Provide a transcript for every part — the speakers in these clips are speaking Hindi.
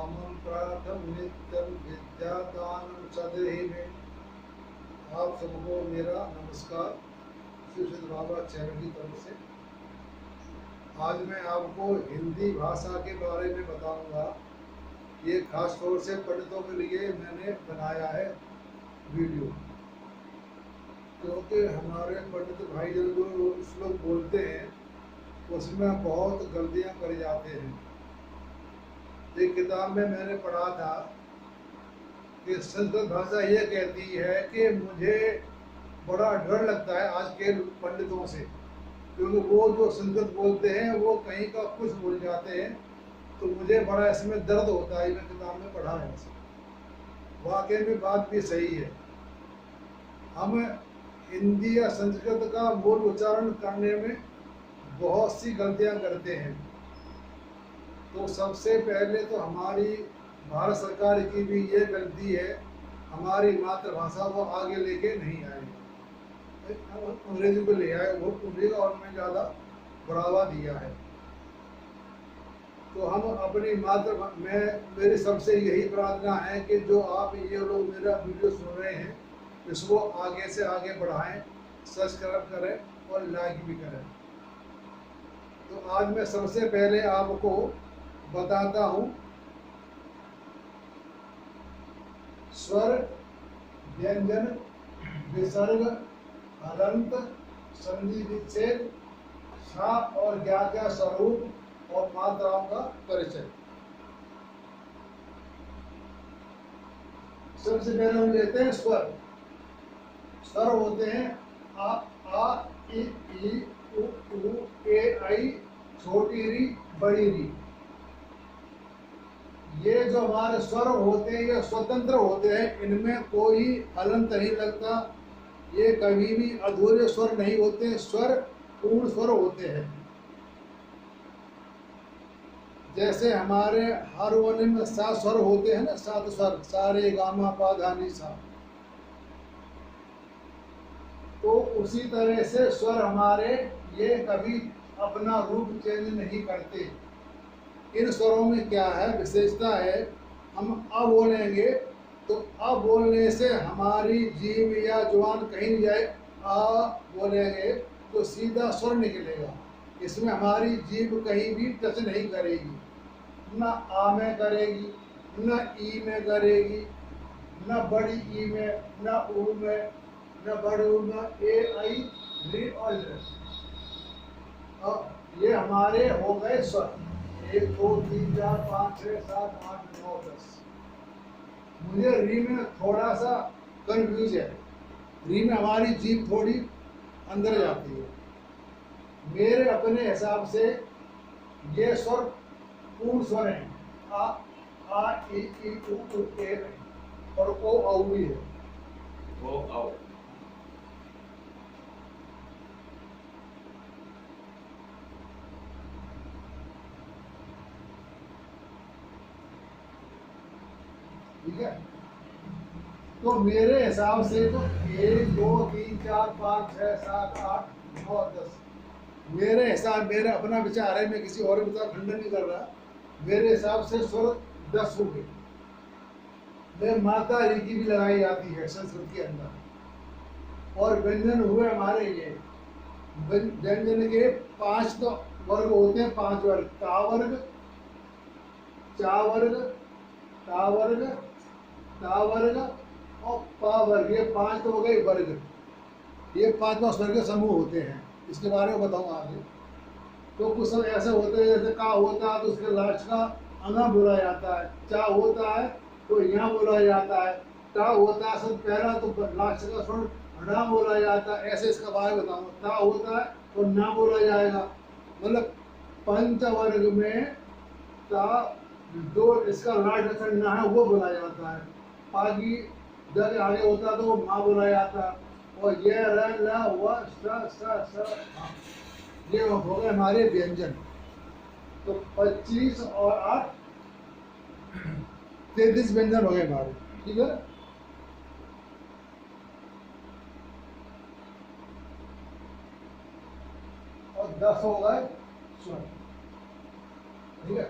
कामं प्रार्थम नित्यं विद्यादानं सदेहि मे। आप सबको मेरा नमस्कार श्री सिद्ध बाबा चैनल की तरफ से। आज मैं आपको हिंदी भाषा के बारे में बताऊंगा। ये खास तौर से पंडितों के लिए मैंने बनाया है वीडियो, क्योंकि हमारे पंडित भाई जो श्लोक बोलते हैं उसमें बहुत गलतियां कर जाते हैं। एक किताब में मैंने पढ़ा था कि संस्कृत भाषा ये कहती है कि मुझे बड़ा डर लगता है आज के पंडितों से, क्योंकि वो जो संस्कृत बोलते हैं वो कहीं का कुछ बोल जाते हैं, तो मुझे बड़ा इसमें दर्द होता है। मैं किताब में पढ़ा है। वाकई में बात भी सही है। हम हिंदी या संस्कृत का मूल उच्चारण करने में बहुत सी गलतियां करते हैं। तो सबसे पहले तो हमारी भारत सरकार की भी ये गलती है, हमारी मातृभाषा को आगे लेके नहीं आए, अंग्रेजी को ले आए, वो उन्हें और में ज़्यादा बढ़ावा दिया है। तो हम अपनी मेरी सबसे यही प्रार्थना है कि जो आप ये लोग मेरा वीडियो सुन रहे हैं इसको आगे से आगे बढ़ाएं, सब्सक्राइब करें और लाइक भी करें। तो आज मैं सबसे पहले आपको बताता हूँ स्वर, व्यंजन, विसर्ग, हलंत, संधि विच्छेद, सा और ज्ञा का स्वरूप और मात्राओं का परिचय। सबसे पहले हम लेते हैं स्वर। स्वर होते हैं आ, इ, उ, ए, ऐ, छोटी री, बड़ी री। ये जो हमारे स्वर होते हैं ये स्वतंत्र होते हैं, इनमें कोई हलंत नहीं लगता, ये कभी भी अधूरे स्वर नहीं होते, स्वर पूर्ण स्वर होते हैं। जैसे हमारे हारमोनियम में 7 स्वर होते हैं ना, 7 स्वर, सा रे गा मा पा धा नी सा। तो उसी तरह से स्वर हमारे ये कभी अपना रूप चेंज नहीं करते। इन स्वरों में क्या है विशेषता है, हम अ बोलेंगे तो अ बोलने से हमारी जीभ या जुबान कहीं नहीं जाए, आ बोलेंगे तो सीधा स्वर निकलेगा। इसमें हमारी जीभ कहीं भी टच नहीं करेगी, न आ में करेगी, न ई में करेगी, न बड़ी ई में, न ऊ में, न बड़ी ऊ में, ए, ऐ, री और ल। अब ये हमारे हो गए स्वर। 1 2 3 4 5 6 7 8 9 10। मुझे री में थोड़ा सा कंफ्यूज है। री में हमारी जीभ थोड़ी अंदर जाती है। मेरे अपने हिसाब से ये स्वर पूर्ण स्वर है। आ, इ, उ, ए और ओ, औ भी है। ओ, औ। ठीक है। तो मेरे हिसाब से तो 1 2 3 4 5 6 7 8 9 10। मेरे हिसाब, मेरा अपना विचार है, मैं किसी और विचार खंडन नहीं कर रहा। मेरे हिसाब से स्वर 10 हो गए। में माता री की भी लगाई जाती है संस्कृत के अंदर। और व्यंजन हुए हमारे ये व्यंजन के 5 तो वर्ग होते हैं, 5 वर्ग। ता वर्ग, चा वर्ग, ता वर्ग, ता वर्ग और पा वर्ग। ये 5 तो हो गए वर्ग। ये 5 स्वर के समूह होते हैं। इसके बारे में बताऊंगा आगे। तो कुछ सब ऐसे होते हैं, जैसे का होता है तो उसके लास्ट का अंगा बोला जाता है, चा होता है तो यहाँ बोला जाता है, टा होता है सब पहला तो लास्ट का स्वर ढा बोला जाता है। ऐसे इसका बारे में बताऊंगा। ता होता है तो ना बोला जाएगा। मतलब पंचवर्ग में ता जो इसका लास्ट अक्षर ना है वो बोला जाता है। बाकी जब आगे होता है तो वो माँ बोला जाता है। और ये र ल व स ये हो गए हमारे व्यंजन। तो 25 और 8 33 व्यंजन हो गए हमारे। ठीक है। और 10 हो गए स्वर। ठीक है।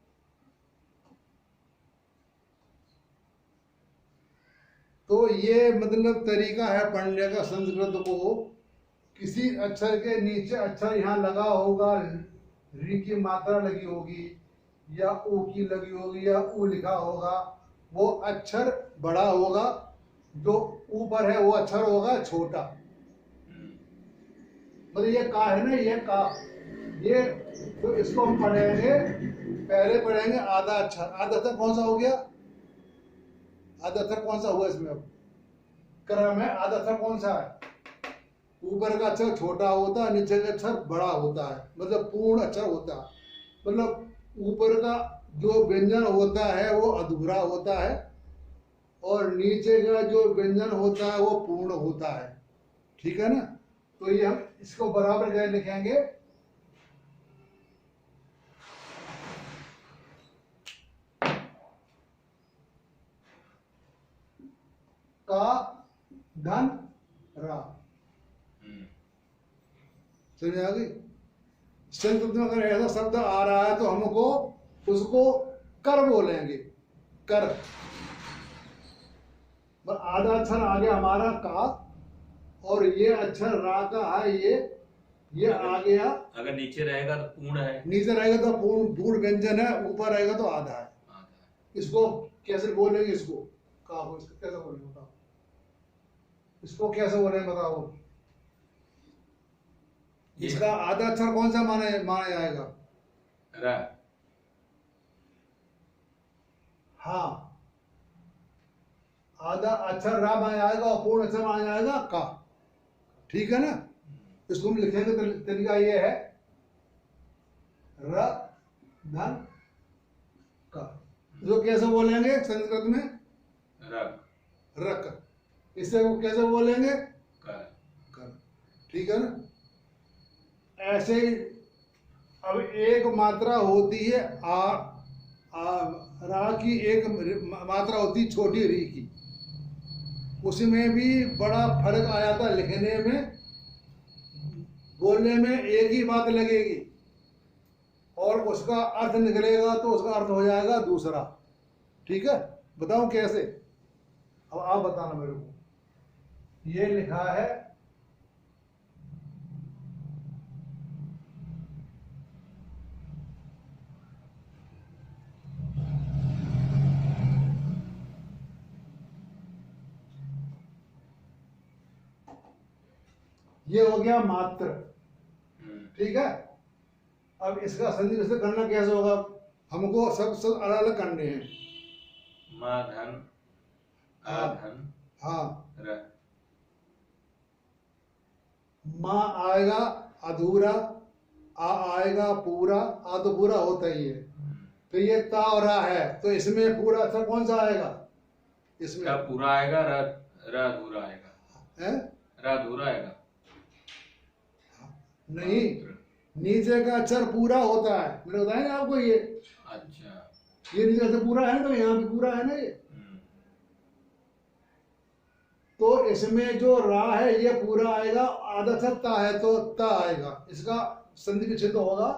तो ये मतलब तरीका है पढ़ने का संस्कृत को। किसी अक्षर के नीचे अक्षर यहाँ लगा होगा, री की मात्रा लगी होगी या ऊ की लगी होगी या ऊ लिखा होगा, वो अक्षर बड़ा होगा, जो ऊपर है वो अक्षर होगा छोटा। मतलब ये का है ना, ये का, ये तो इसको हम पढ़ेंगे, पहले पढ़ेंगे आधा अक्षर। आधा अक्षर कौन सा हो गया? आधा अक्षर कौन सा हुआ इसमें? अब क्रम है, आधा अक्षर कौन सा है? ऊपर का अक्षर छोटा होता है, नीचे का अक्षर बड़ा होता है, मतलब पूर्ण अक्षर होता है। मतलब ऊपर का जो व्यंजन होता है वो अधूरा होता है और नीचे का जो व्यंजन होता है वो पूर्ण होता है। ठीक है ना? तो ये हम इसको बराबर क्या लिखेंगे? का धन रा। समझ आ गई? संस्कृत में अगर ऐसा शब्द आ रहा है तो हमको उसको कर बोलेंगे, कर। आधा अक्षर आ गया हमारा का, और ये अक्षर रा का है, ये आ गया। अगर नीचे रहेगा तो पूर्ण है, नीचे रहेगा तो पूर्ण पूर्ण व्यंजन है, ऊपर रहेगा तो आधा है। इसको कैसे बोलेंगे? इसको का हो, इसको कैसे बोलेंगे बताओ? इसको कैसे बोलेंगे बताओ? इसका आधा अक्षर कौन सा माना जाएगा? रा। हाँ, आधा अक्षर रा माना जाएगा और पूर्ण अक्षर माना जाएगा का। ठीक है ना? इसको हम लिखेंगे तो तरीका ये है, र धन का। इसको कैसे बोलेंगे संस्कृत में? रक। रक। इसे वो कैसे बोलेंगे? कर। कर। ठीक है ना? ऐसे ही अब एक मात्रा होती है रा की, एक मात्रा होती है छोटी री की। उसमें भी बड़ा फर्क आ जाता है लिखने में, बोलने में एक ही बात लगेगी और उसका अर्थ निकलेगा तो उसका अर्थ हो जाएगा दूसरा। ठीक है? बताऊं कैसे? अब आप बताना मेरे को। ये लिखा है ये हो गया मात्र। ठीक है? अब इसका संधि कैसे करना, कैसे होगा? हमको सब अलग अलग करने हैं। मा धन, आ धन, हाँ, र। माँ आएगा अधूरा, आ आएगा पूरा। आ तो पूरा होता ही है। तो ये ता और रा है, तो इसमें पूरा अक्षर कौन सा आएगा? इसमें का पूरा आएगा, र अधूरा आएगा। है? र अधूरा आएगा नहीं, नीचे का अक्षर पूरा होता है। मैंने बताया ना आपको ये। अच्छा। ये नीचे अक्षर पूरा है, तो यहाँ भी पूरा है ना ये। तो इसमें जो रा है ये पूरा आएगा, आधा अक्षर ता है तो ता आएगा। इसका संधि विच्छेद होगा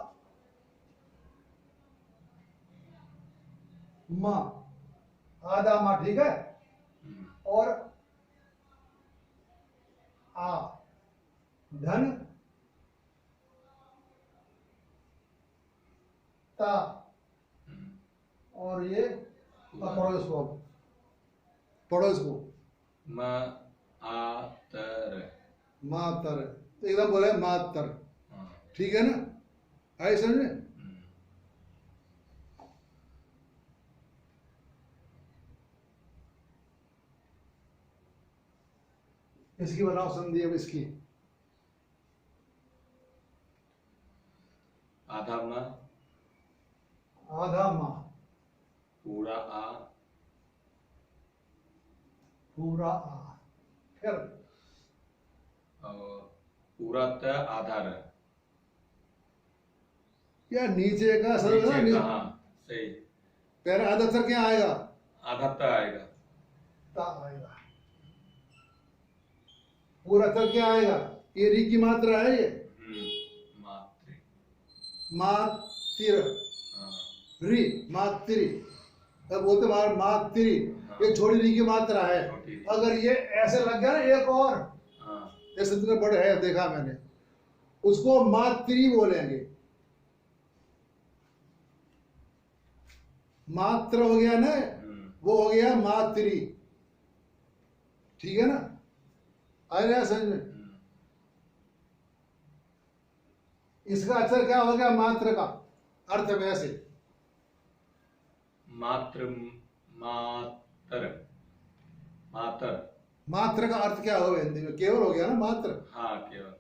माँ, आधा माँ। ठीक है? और आ धन ता, और ये पढ़ो इसको, पढ़ो इसको। मातर। मातर। तो एकदम बोले मातर। ठीक है ना? आई समझे? इसकी बनाओ संधि अब इसकी। आधा मा, आधा माँ, पूरा आ, पूरा आ। फिर और पूरा त, आधा र। या नीचे का सर नीचे का, हाँ सही। पहले आधा अक्षर क्या आएगा? आधा त आएगा। ता आएगा। पूरा अक्षर क्या आएगा? ये री की मात्रा है ये। मात्र। मातिर। हाँ। री मात्री। तब बोलते मातृ, ये छोटी री की मात्रा है। छोटी री। अगर ये ऐसे लग गया ना एक और, हाँ जैसे तुमने बड़े है देखा मैंने, उसको मातृ बोलेंगे। मात्र हो गया ना, वो हो गया मातृ। ठीक है ना, आया समझ में? इसका अक्षर क्या हो गया मात्र का अर्थ वैसे। मात्र मातर मातर। मात्र का अर्थ क्या होगा हिंदी में? केवल हो गया ना मात्र। हाँ केवल।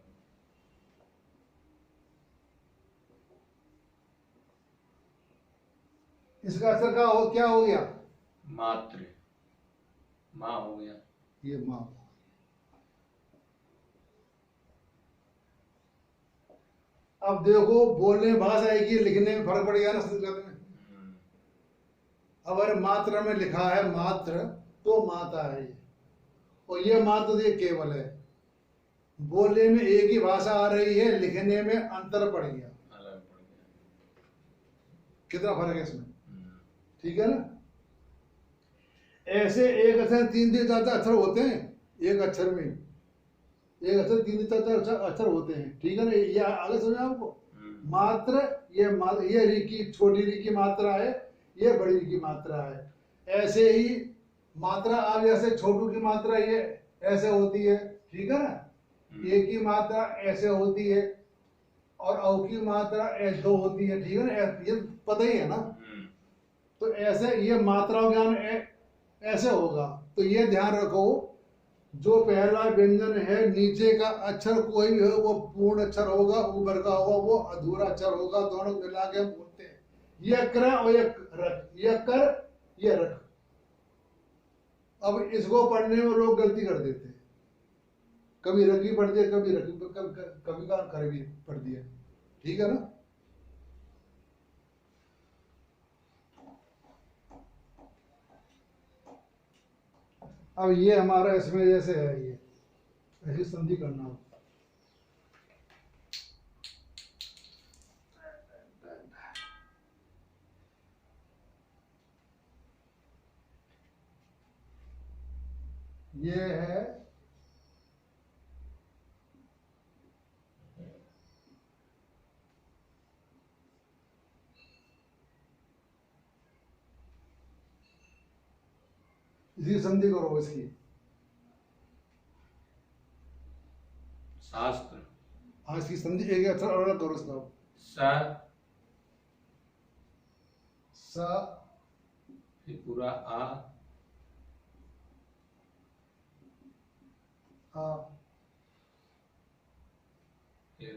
इसका अक्षर क्या हो गया? मात्र, माँ हो गया। ये माँ। अब देखो बोलने में भाषा एक ही, लिखने में फर्क पड़ गया ना संस्कृत में। अब अगर मात्र में लिखा है मात्र तो माता है ये, और ये मात्र तो ये केवल है। बोलने में एक ही भाषा आ रही है, लिखने में अंतर पड़ गया। अलग पड़ गया। कितना फर्क है इसमें? ठीक है ना। ऐसे एक अक्षर तीन तीन चार चार अक्षर होते हैं एक अक्षर में, एक अक्षर तीन चार चार अक्षर होते हैं। ठीक है ना, ये आगे समझ आपको। मात्र ये री की छोटी री की मात्रा है, ये बड़ी री की मात्रा है। ऐसे ही मात्रा अब जैसे छोटू की मात्रा ये ऐसे होती है, ठीक है ना। ए की मात्रा ऐसे होती है और औ की मात्रा दो होती है, ठीक है ना, ये पता ही है ना। तो ऐसे ये मात्राओं ज्ञान ऐसे होगा। तो ये ध्यान रखो, जो पहला व्यंजन है नीचे का अक्षर कोई भी हो वो पूर्ण अक्षर होगा, ऊपर का होगा वो अधूरा अक्षर होगा। दोनों मिला के हम बोलते हैं ये कर और ये रख, ये कर ये रख। अब इसको पढ़ने में लोग गलती कर देते हैं, कभी रखी पढ़ दिया, कभी रखी, कभी का कर भी पढ़ दिया। ठीक है ना। अब ये हमारा इसमें जैसे है, ये ऐसी संधि करना हो। ये है इसी संधि करो इसकी। शास्त्र। हाँ, इसकी संधि एक अक्षर अलग करो इसका। स, स, फिर पूरा आ, फिर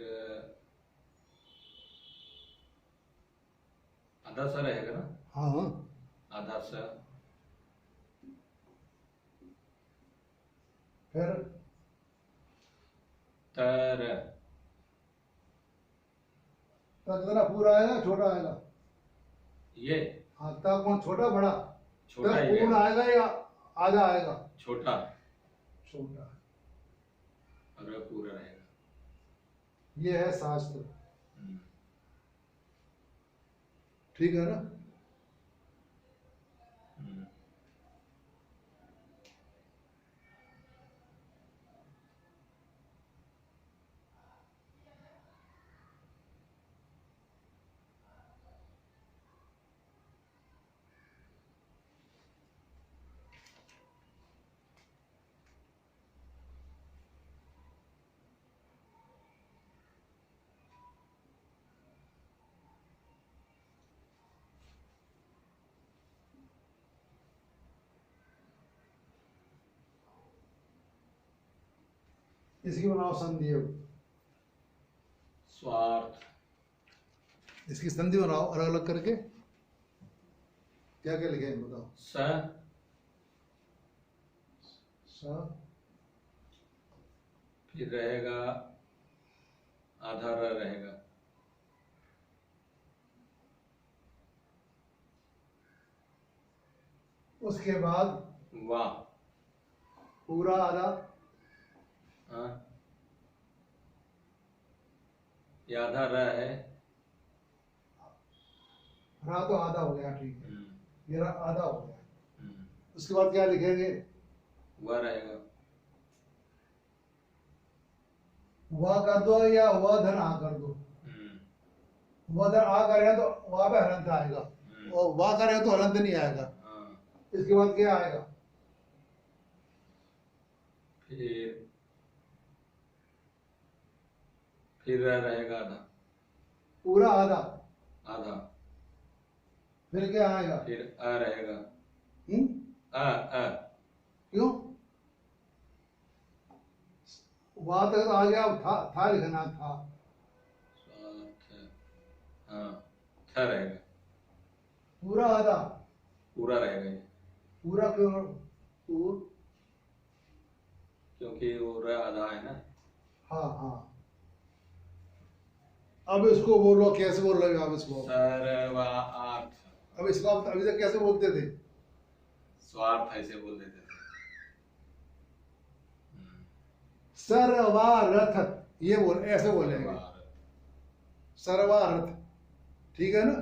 आधा सा रहेगा ना। हाँ हाँ, आधा सा, फिर तर, कितना पूरा आएगा छोटा आएगा? ये हाँ, तब कौन छोटा बड़ा? छोटा ही पूर्ण है। आएगा या आधा आएगा? छोटा, छोटा। और वह पूरा रहेगा। ये है शास्त्र। ठीक है ना। इसकी बनाओ संधि। अब स्वार्थ। इसकी संधि बनाओ अलग अलग करके। क्या क्या लिखे हैं बताओ। स, स, फिर रहेगा आधा र रहेगा। उसके बाद वाह, पूरा आधा। हाँ, ये आधा र है। रहा तो आधा हो गया, ठीक है। मेरा आधा हो गया। हम्म, उसके बाद क्या लिखेंगे? वह रहेगा। वह कर दो या वह धन आ कर दो। वह धन आ करेगा तो वहां पे हलंत आएगा, और वह करेगा तो हलंत नहीं आएगा। हाँ, इसके बाद क्या आएगा? फिर रह रहेगा आधा। पूरा आधा। आधा। फिर क्या आएगा? फिर अ रहेगा। हम्म? अ। क्यों? वहां तक तो आ गया, अब था लिखना था। स्वार्थ। हाँ, था रहेगा। पूरा आधा। पूरा रहेगा ये, पूरा क्यों? पूर क्योंकि वो रह आधा है ना। हाँ हाँ। अब इसको बोलो, कैसे बोल रहे हो आप इसको? सर्वार्थ। अब इसको आप अभी तक कैसे बोलते थे? स्वार्थ ऐसे बोल देते थे। सर्वार्थ, ये बोल, ऐसे बोलेंगे। सर्वार्थ। सर्वार्थ, ठीक है ना?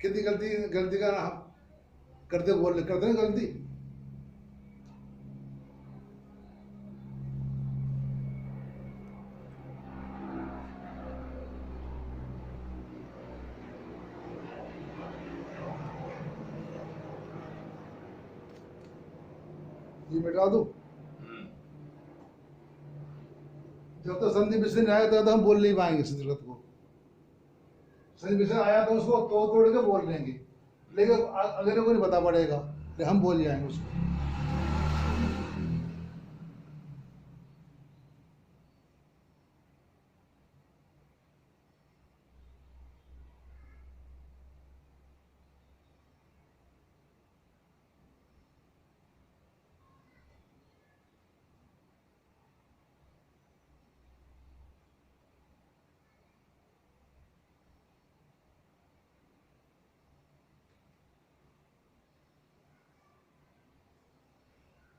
कितनी गलती गलती का हम करते हैं गलती। ये मिटा दूं? जब तक संधि विषय नहीं आया तब तक हम बोल नहीं पाएंगे संस्कृत को। संधि विषय आया तो उसको तोड़ के बोल लेंगे, लेकिन अगले को नहीं पता पड़ेगा, लेकिन हम बोल जाएंगे उसको।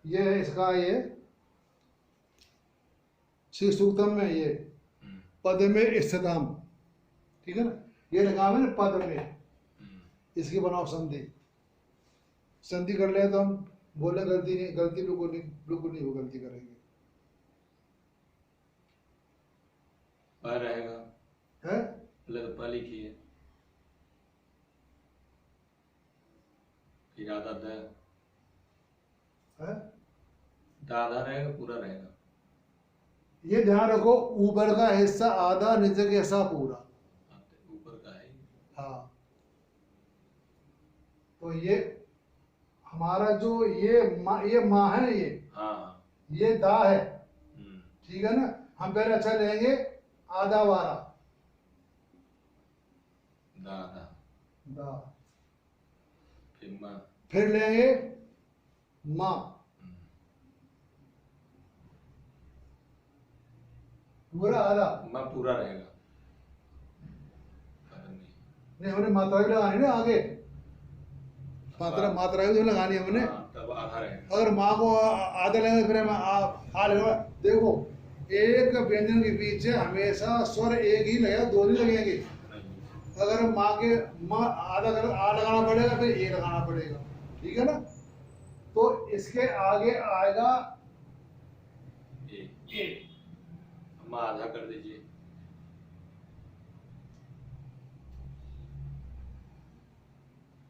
ये है इसका, ये श्री सूक्तम में ये पद में स्थितम, ठीक है ना? ये लगा है ना पद में, इसकी बनाओ संधि। संधि कर ले तो हम बोले गलती नहीं, गलती बिल्कुल नहीं वो गलती करेंगे। पर रहेगा। है? पहले तो प लिखिए, फिर आधा द। है? आधा रहेगा, पूरा रहेगा। ये ध्यान रखो, ऊपर का हिस्सा आधा, नीचे का हिस्सा पूरा। ऊपर का है। हाँ, तो ये हमारा जो ये माँ है, ये हाँ। ये दा है, ठीक है ना? हम पहले अच्छा लेंगे आधा वारा दादा। दा, फिर माँ। फिर लेंगे माँ, पूरा आधा। माँ पूरा रहेगा। नहीं, हमने मात्रा भी लगानी ना आगे, मात्रा भी तो लगानी है हमने। तब आधा रहेगा। अगर माँ को आधा लेंगे फिर हम आ लगेगा। देखो, एक व्यंजन के पीछे हमेशा स्वर एक ही लगेगा, दो नहीं लगेंगे। अगर माँ आधा कर आ लगाना पड़ेगा, फिर ए लगाना पड़ेगा, ठीक है ना? तो इसके आगे आएगा ए। माँ आधा कर दीजिए।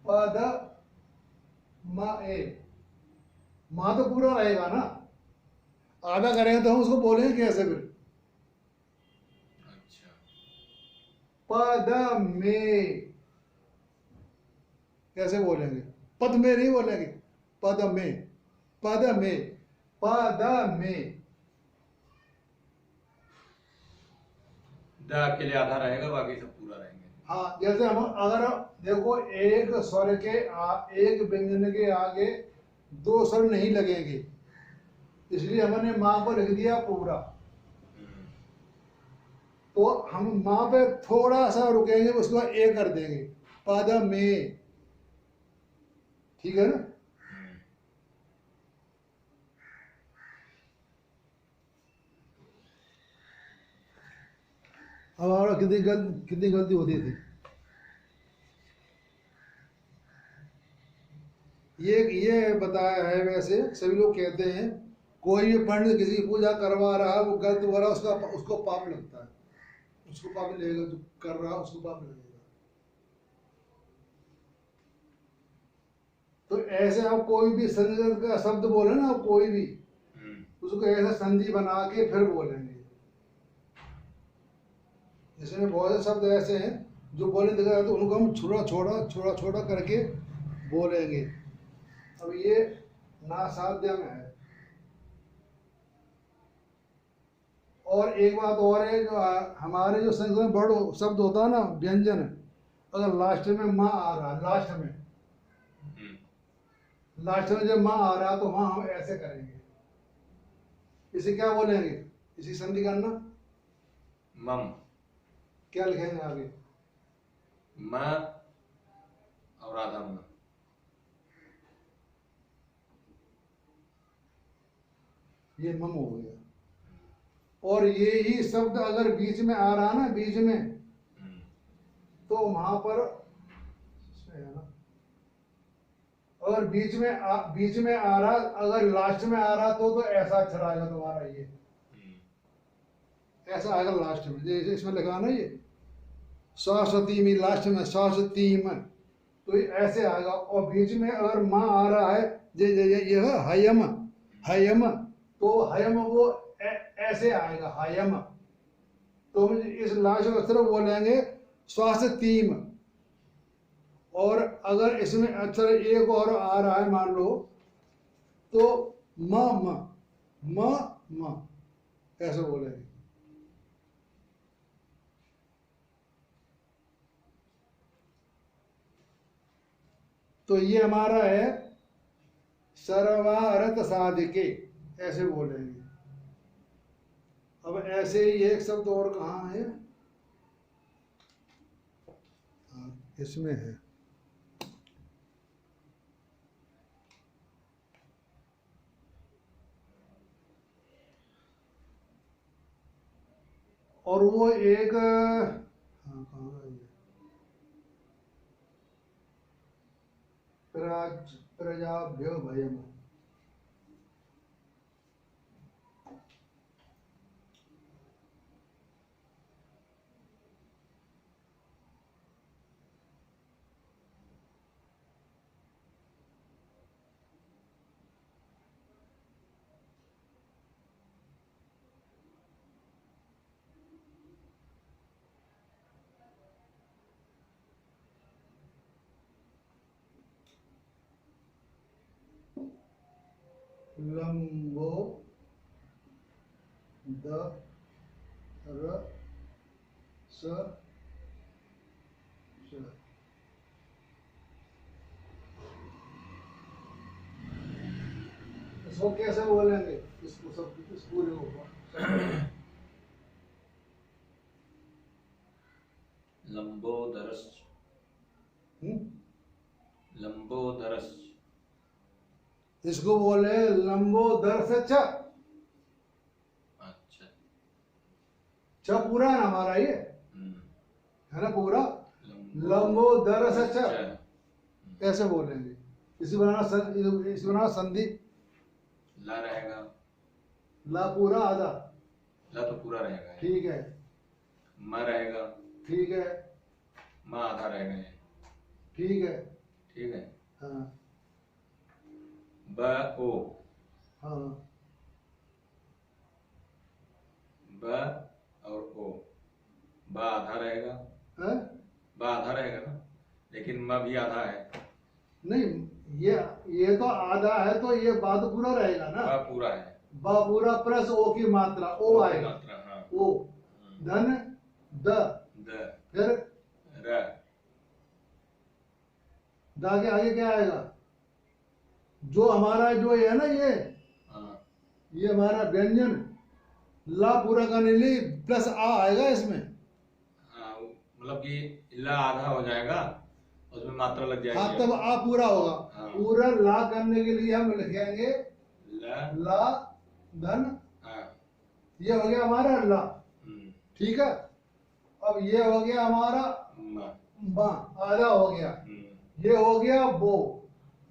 पद माँ ए, माँ तो पूरा रहेगा ना, आधा करेंगे तो हम उसको बोलेंगे कैसे फिर? अच्छा। पद में कैसे बोलेंगे? पद में नहीं बोलेंगे, पद में, पद में, पद में। द के लिए आधा रहेगा, बाकी सब पूरा रहेंगे। हाँ, जैसे हम अगर देखो, एक स्वर के एक व्यंजन के आगे दो स्वर नहीं लगेंगे, इसलिए हमने माँ को लिख दिया पूरा। तो हम माँ पे थोड़ा सा रुकेंगे, उसके बाद ए कर देंगे, पद में, ठीक है ना? अब हमारा कितनी गलती होती थी। ये बताया है, वैसे सभी लोग कहते हैं कोई भी पंडित किसी की पूजा करवा रहा है वो गलत हो रहा है, उसको पाप लगता है, उसको पाप लगेगा, जो कर रहा है उसको पाप लगेगा। तो ऐसे आप कोई भी संस्कृत का शब्द बोले ना, आप कोई भी उसको ऐसा संधि बना के फिर बोलेंगे। इसमें बहुत से शब्द ऐसे हैं जो बोले दिखा जाते, उनको हम छोटा छोटा करके बोलेंगे। अब ये नासाध्य में है। और एक बात और है, जो हमारे जो संस्कृत में बड़ो शब्द होता है ना, व्यंजन, अगर लास्ट में माँ आ रहा है, लास्ट में जब माँ आ रहा है तो वहां हम ऐसे करेंगे। इसे क्या बोलेंगे? इसी संधि करना, मम, क्या लिखेंगे आगे? म और आधा म। ये मम हो गया। और ये ही शब्द अगर बीच में आ रहा ना, बीच में, तो वहां पर है ना, अगर बीच में आ रहा, अगर लास्ट में आ रहा तो ऐसा अक्षर आएगा तुम्हारा, ये ऐसा आएगा लास्ट में, जैसे इसमें लिखा ना, ये सरस्वती में लास्ट में सरस्वती में, तो ये ऐसे आएगा। और बीच में अगर माँ आ रहा है, ये हयम, हयम, तो हयम वो ऐसे आएगा, हयम। तो हम इस लास्ट अक्षर को बोलेंगे स्वास्थ्यम। और अगर इसमें अक्षर एक और आ रहा है मान लो, तो म ऐसे बोलेंगे। तो ये हमारा है सर्वार्थ साधिके, ऐसे बोलेंगे। अब ऐसे ही एक शब्द और कहाँ है? इसमें है, और वो एक, हाँ कहाँ है ये? प्रजाभ्यो भयम। लंबो द र स श। इसको कैसे बोलेंगे? इसको सब, इस पूरे को लंबोदरस, लंबोदरस, इसको बोले लंबोदर से छ। अच्छा, छ पूरा है ना हमारा, ये है ना पूरा, लंबोदर से छ, ऐसे बोलेंगे। इसी बनाना संधि, ला रहेगा, ला पूरा आधा, ला तो पूरा रहेगा, ठीक है, म रहेगा, ठीक है, म आधा रहेगा ये, ठीक है, ठीक है, हाँ ब ओ, हाँ, ब और ओ, ब आधा रहेगा, है? ब आधा रहेगा ना, लेकिन म भी आधा है। नहीं, ये तो आधा है, तो ये बाद पूरा रहेगा ना, ब पूरा है, बा पूरा प्लस ओ की मात्रा, ओ आएगा, मात्रा, हाँ, ओ, धन द, द, फिर र, दा के आगे क्या आएगा? जो हमारा जो है ना, हाँ, ये हमारा व्यंजन, ला पूरा करने लिए प्लस आ आएगा इसमें। हाँ, मतलब कि ला आधा हो जाएगा, उसमें मात्रा लग जाएगी। हाँ, तब आ पूरा होगा। हाँ। पूरा ला करने के लिए हम लिखेंगे ला धन, हाँ, ये हो गया हमारा ला, ठीक है। अब ये हो गया हमारा म, मा, आधा हो गया, ये हो गया बो,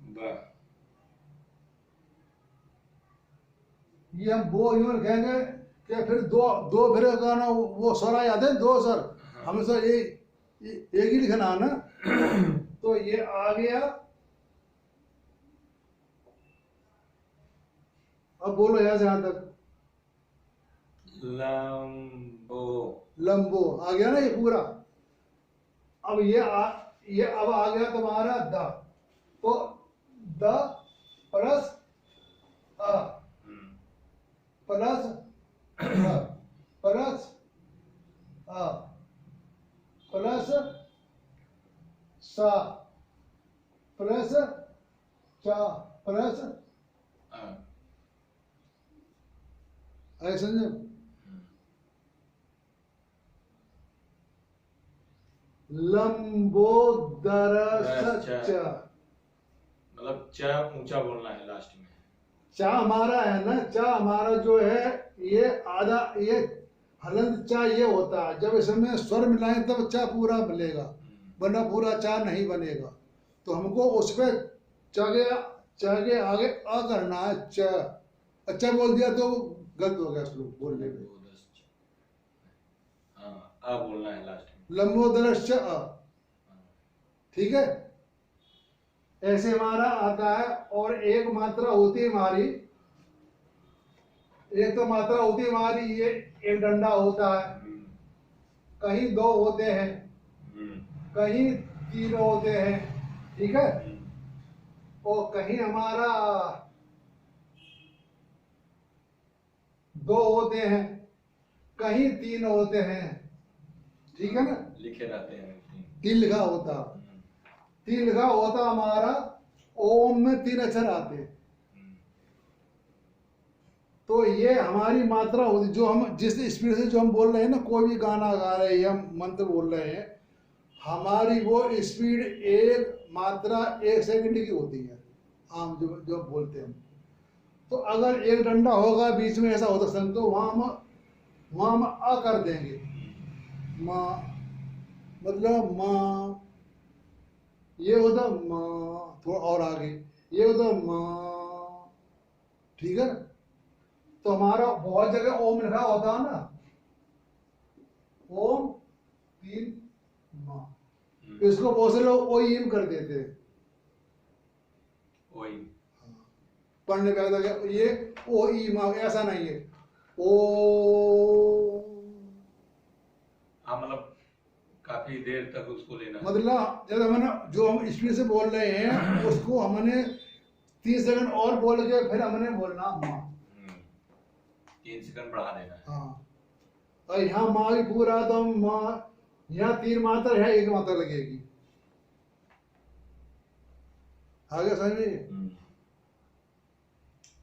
ब, ये हम बो यूं लिखेंगे कि फिर दो दो फिर गाना वो स्वरा याद है दो सर हमें सर एक ही लिखना है ना तो ये आ गया। अब बोलो यहाँ से यहाँ तक लंबो। लंबो आ गया ना ये पूरा। अब ये अब आ गया तुम्हारा द तो the plus a plus plus a plus सा प्लस चा प्लस ऐसे समझे। लंबोदरश्च मतलब च ऊंचा बोलना है लास्ट में। चा हमारा है ना चा हमारा जो है ये आधा ये हलंत चा ये होता है जब इसमें स्वर मिलाएं तब चा पूरा मिलेगा वरना पूरा चा नहीं बनेगा। तो हमको उस पे च के आगे अ करना है च अच्छा बोल दिया तो गलत हो गया श्लोक बोलने में। हाँ आ बोलना है लास्ट में। लंबोदरश्च अ ठीक है ऐसे हमारा आता है। और एक मात्रा होती है हमारी एक तो मात्रा होती है हमारी ये एक डंडा होता है कहीं दो होते हैं कहीं तीन होते हैं ठीक है। और कहीं हमारा दो होते हैं कहीं तीन होते हैं ठीक है ना। लिखे रहते हैं तीन लिखा होता तीन लिखा होता हमारा ओम में तीन अक्षर आते हैं। तो ये हमारी मात्रा होती जो हम जिस स्पीड से जो हम बोल रहे हैं ना कोई भी गाना गा रहे हैं या मंत्र बोल रहे हैं हमारी वो स्पीड एक मात्रा एक सेकंड की होती है आम जो बोलते हैं। तो अगर एक डंडा होगा बीच में ऐसा होता संग तो वहां हम अ कर देंगे माँ मतलब माँ ये होता माँ थोड़ा और आगे ये होता माँ ठीक है ना। तो हमारा बहुत जगह ओम लिखा होता है ना ओम तीन माँ इसको बहुत से लोग ओ ईम कर देते हैं पढ़ने पे आता है ये ओ ई माँ ऐसा नहीं है ओ हाँ मतलब काफी देर तक उसको लेना है। मतलब जब हमने जो हम स्पीड से बोल रहे हैं उसको हमने 30 सेकंड और बोल के फिर हमने बोलना माँ 3 सेकंड बढ़ा देना है। हाँ और यहाँ माँ भी पूरा तो माँ यहाँ 3 मात्रा है 1 मात्रा लगेगी आगे समझ में।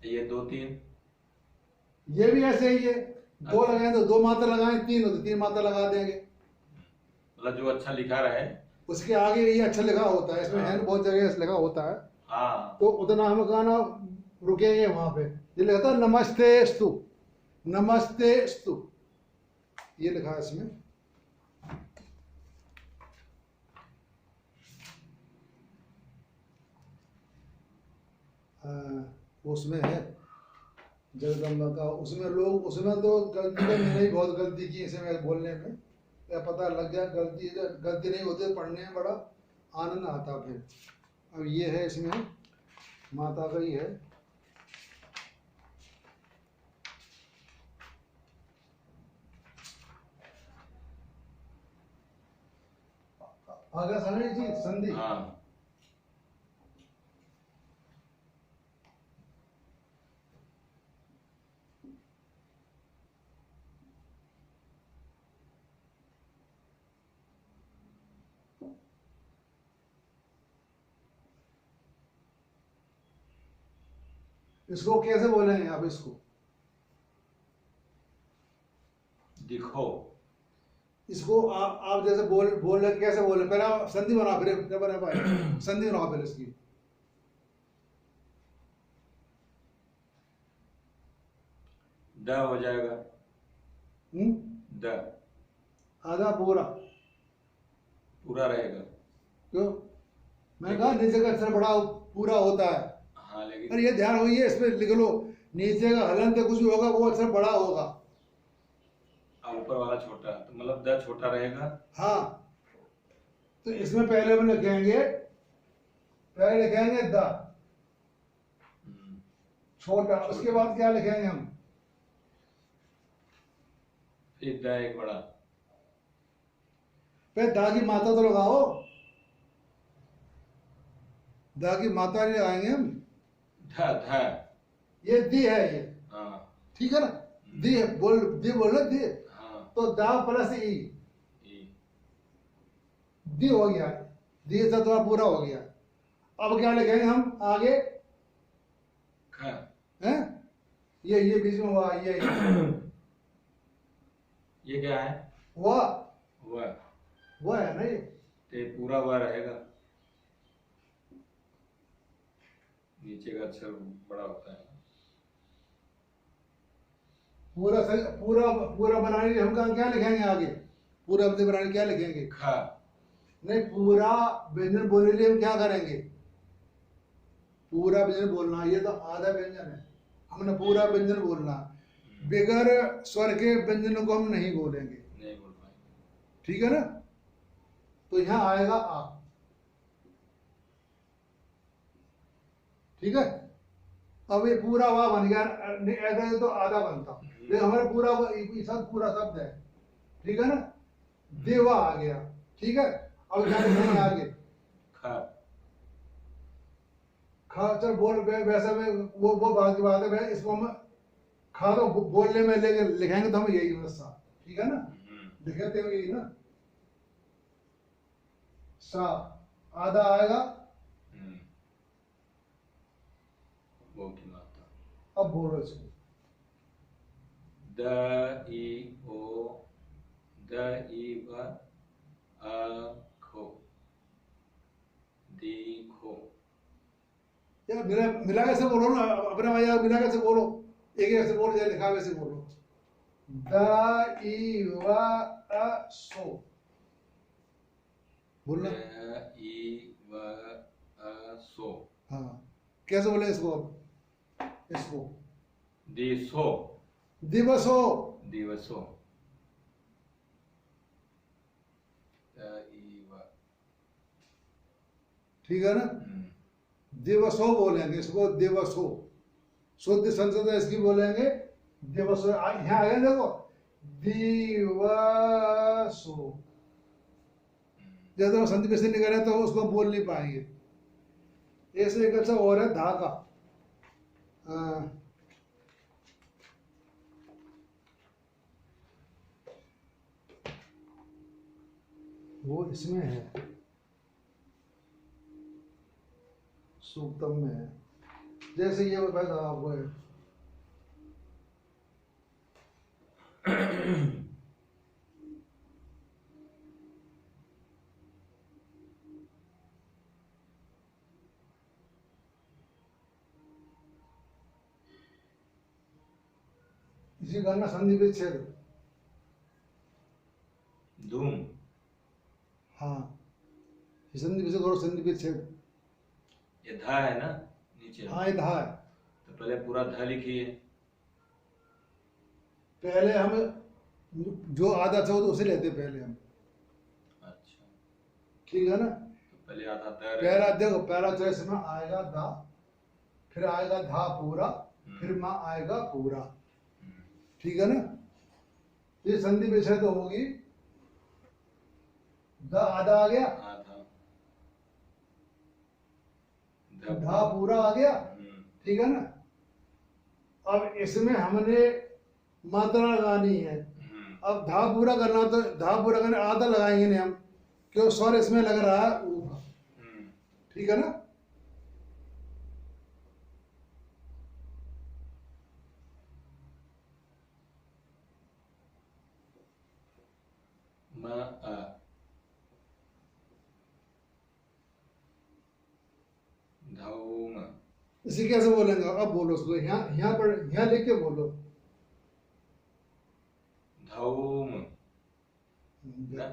ये 2 3 ये भी ऐसे ही है 2 लगाए तो 2 मात्रा लगाए 3 हो तो 3 मात्रा लगा देंगे मतलब जो अच्छा लिखा रहे उसके आगे ये अच्छा लिखा होता है इसमें है ना बहुत जगह लिखा होता है। हाँ तो उतना हम गाना रुकेंगे वहां पे ये लिखा था नमस्तेस्तु नमस्तेस्तु ये लिखा है इसमें। उसमें है जगदम्बा का उसमें लोग उसमें तो गलती का मैंने ही बहुत गलती की इसे मैं बोलने में या पता लग गया गलती नहीं होती पढ़ने में बड़ा आनंद आता फिर। अब ये है इसमें माता का ही है आगे समझ जी संधि। हाँ इसको कैसे बोलेंगे आप इसको दिखो इसको आप जैसे बोल रहे कैसे बोले पहले आप संधि बना फिर बना पाए संधि बनाओ पहले इसकी द हो जाएगा द आधा पूरा पूरा रहेगा। क्यों मैं कहा नीचे का अक्षर बड़ा पूरा होता है। हाँ लेकिन अरे ये ध्यान हुई है इसमें लिख लो नीचे का हलन से कुछ भी होगा वो अक्षर बड़ा होगा। और ऊपर वाला छोटा, तो मतलब द छोटा रहेगा। हाँ, तो इसमें पहले हम लिखेंगे, पहले लिखेंगे द हम्म, छोटा, उसके बाद क्या लिखेंगे हम? फिर द एक बड़ा। पहले दा की मात्रा तो लगाओ, दा की मात्रा नहीं लगाएंगे हम। ध ध। ये दी है ये, हाँ ठीक है ना? दी है, बोल दी, बोल दी। हाँ। तो दा प्लस ई, ई। दी हो गया, दी से तो पूरा हो गया। अब क्या लिखेंगे हम आगे? ख। हैं? ये बीच में हुआ, ये क्या है? हुआ, वह। वो है ना ये। तो ये पूरा वह रहेगा। नीचे का अक्षर बड़ा होता है। पूरा सही, पूरा पूरा बनाने के लिए हम क्या लिखेंगे आगे? पूरा शब्द बनाने क्या लिखेंगे? ख। नहीं, पूरा व्यंजन बोलने के लिए हम क्या करेंगे? पूरा व्यंजन बोलना, ये तो आधा व्यंजन है, हमने पूरा व्यंजन बोलना। बगैर स्वर के व्यंजन को हम नहीं बोलेंगे, नहीं बोल पाएंगे। ठीक है ना? तो यहाँ आएगा आ, ठीक है? अब ये पूरा वाह बन गया, नहीं ऐसा तो आधा बनता, लेकिन हमारा पूरा सब पूरा शब्द है, ठीक है ना? देवा आ गया, ठीक है? अब क्या लिखेंगे आगे? ख। खा, चल बोल वैसे में वो बात की बात है भाई, इसको हम खा तो बोलने में लेके लिखेंगे तो हम यही हिस्सा, ठीक है ना? लिखते हुए यही ना, सा आधा आएगा। वो की मात्रा। अब बोलो इसको, द ई ओ, द ई व, अ खो, देखो। यार मिला मिला कैसे बोलो ना, अपने भाई यार मिला कैसे बोलो, एक एक से बोलो, जैसे लिखा वैसे बोलो। द ई व अ सो, बोलना। द ई व, अ सो। हाँ, कैसे बोले इसको? अब इसको दिसो। दिवसो, दिवसो। द ई व। ठीक है ना? दिवसो बोलेंगे इसको, दिवसो, शुद्ध संस्कृत है इसकी बोलेंगे दिवसो। यहाँ आया देखो, दिवसो, जैसे हम संधि विच्छेद नहीं करें तो उसको बोल नहीं पाएंगे। ऐसे एक अच्छा और है धा का, वो इसमें है, सूक्तम में है, जैसे ये बताया था आपको है। इसी करना संधि विच्छेद। धूम। हाँ, संधि विच्छेद और संधि विच्छेद। ये धा है ना नीचे? हाँ, ये धा है। तो पहले पूरा धा लिखिए। पहले हम जो आधा था तो उसे लेते पहले हम, अच्छा, ठीक है ना? तो पहले आधा ध पहला देखो, पहला चॉइस में आएगा धा, फिर आएगा धा पूरा, फिर माँ आएगा पूरा, ठीक है ना? ये संधि विच्छेद तो होगी, द आधा आ गया, आधा, धा पूरा आ गया, ठीक है ना? अब इसमें हमने मात्रा लगानी है। अब धा पूरा करना तो धा पूरा करने आधा लगाएंगे नहीं हम, क्यों? स्वर इसमें लग रहा है ऊ का, ठीक है ना? म अ। धौम। इसे कैसे बोलेंगे? अब बोलो उसको, यहाँ यहाँ पर, यहाँ लिख के बोलो। धौम ना?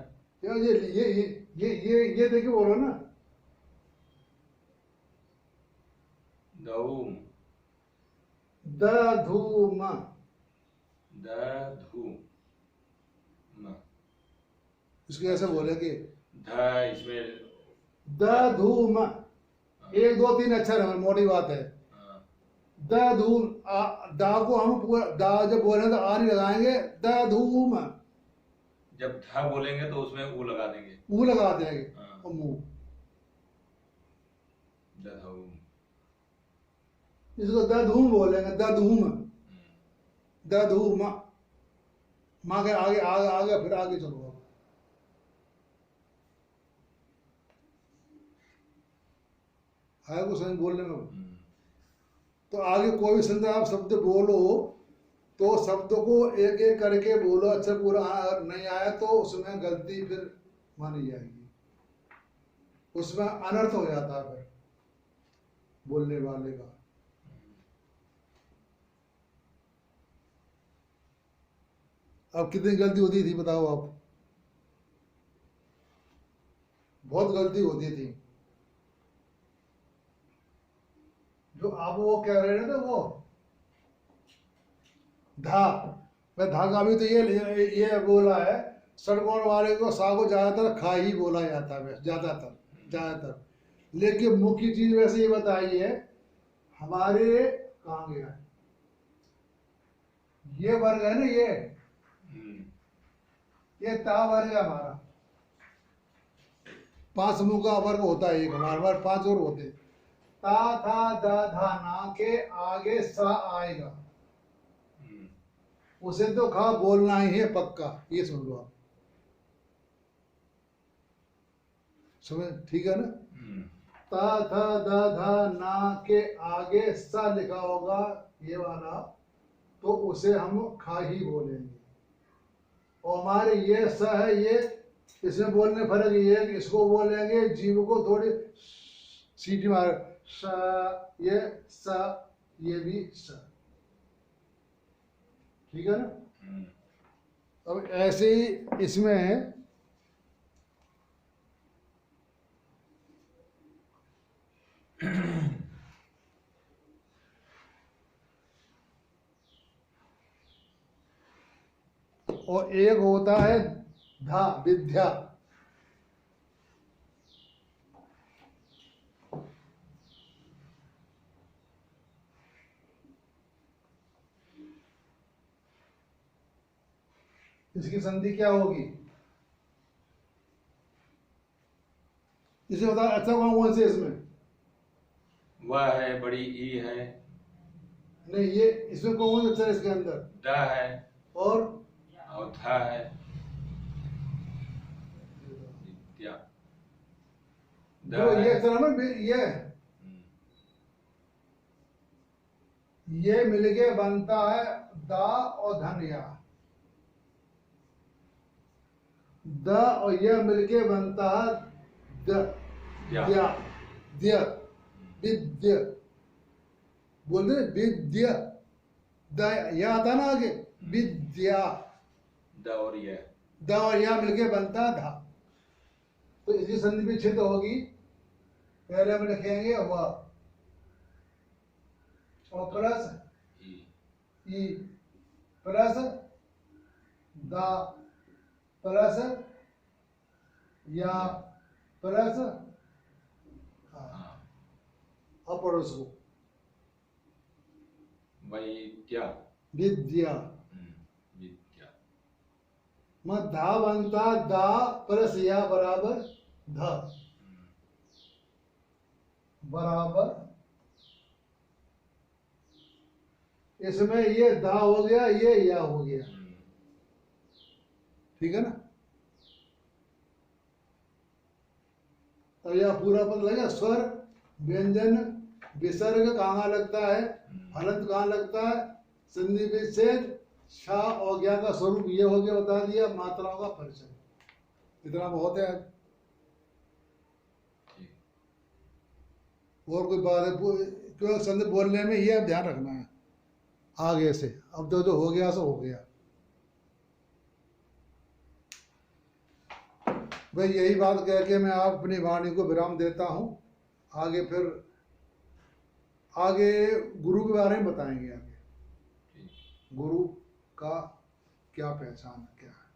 यार ये देख के बोलो ना। धौम। द धू म, द धू म, इसको ऐसे बोलेंगे ध इसमें द धू म, एक दो तीन अक्षर है, मोटी बात है। हाँ, द धूम, दा को हम पूरा दा जब बोले तो आ नहीं लगाएंगे, द धूम जब ध बोलेंगे तो उसमें ऊ लगा देंगे। ऊ लगा देंगे हाँ। और मुंह। द धू। इसको द धूम बोलेंगे, द धूम, द धूम, माँ के आगे आगे आगे फिर आगे चलो आप। आगे को समझ बोलने में। तो आगे कोई भी संदर्भ आप शब्द बोलो तो शब्द को एक एक करके बोलो, अच्छा पूरा अगर नहीं आया तो उसमें गलती फिर मानी जाएगी, उसमें अनर्थ हो जाता है फिर बोलने वाले का। अब कितनी गलती होती थी बताओ आप, बहुत गलती होती थी। जो आप वो कह रहे थे वो धा, मैं धा का भी तो ये बोला है, सड़कों वाले को सा को ज्यादातर खा ही बोला जाता है, ज्यादातर ज्यादातर। लेकिन मुख्य चीज वैसे ये बताई है, हमारे कहाँ गया है? ये वर्ग है ना, ये ता वर्ग है हमारा, 5 समूह का वर्ग होता है एक, हमारे पास 5 और होते हैं। ता था दा धा ना के आगे सा आएगा, उसे तो खा बोलना ही है पक्का, ये सुन लो आप, समझ ठीक है ना। ता था दा धा ना के आगे सा लिखा होगा ये वाला, तो उसे हम खा ही बोलेंगे। और हमारे ये स है, ये इसमें बोलने फर्क ये है कि इसको बोलेंगे जीव को थोड़ी सीटी मार, स, ये स, ये भी स, ठीक है ना। अब ऐसे ही इसमें और एक होता है धा, विद्या। इसकी संधि क्या होगी, इसे बता अच्छा कौन कौन से इसमें, वह है, बड़ी ई है, नहीं ये इसमें कौन सा अक्षर है इसके अंदर, द है और ध है, विद्या। जो ये अक्षर है ना, ये मिलके बनता है दा और धन्या, द और यह मिलके बनता है द्या, द्य, विद्य, बोलते विद्य, या आता ना आगे, विद्या, द और या मिलके बनता धा। तो इसी संधि में छिद होगी, पहले हम लिखेंगे वह और प्लस ई प्लस दा प्लस या प्लस अपर उसको वैद्या, विद्या, विद्या। मत धा बनता दा प्लस या बराबर ध, बराबर इसमें ये दा हो गया, ये या हो गया, ठीक है ना। अब यह पूरा पता लगा, स्वर व्यंजन विसर्ग कहाँ लगता है, हलंत कहाँ लगता है, संधि विच्छेद, छा और ज्ञा का स्वरूप ये हो गया, बता दिया, मात्राओं का परिचय, इतना बहुत है। और कोई बात है, क्योंकि संधि बोलने में ये ध्यान रखना है आगे से, अब जो हो गया सो हो गया। भाई यही बात कह के मैं आप अपनी वाणी को विराम देता हूँ। आगे फिर आगे गुरु के बारे में बताएंगे आगे। गुरु का क्या पहचान क्या है।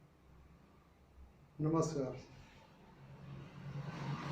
नमस्कार।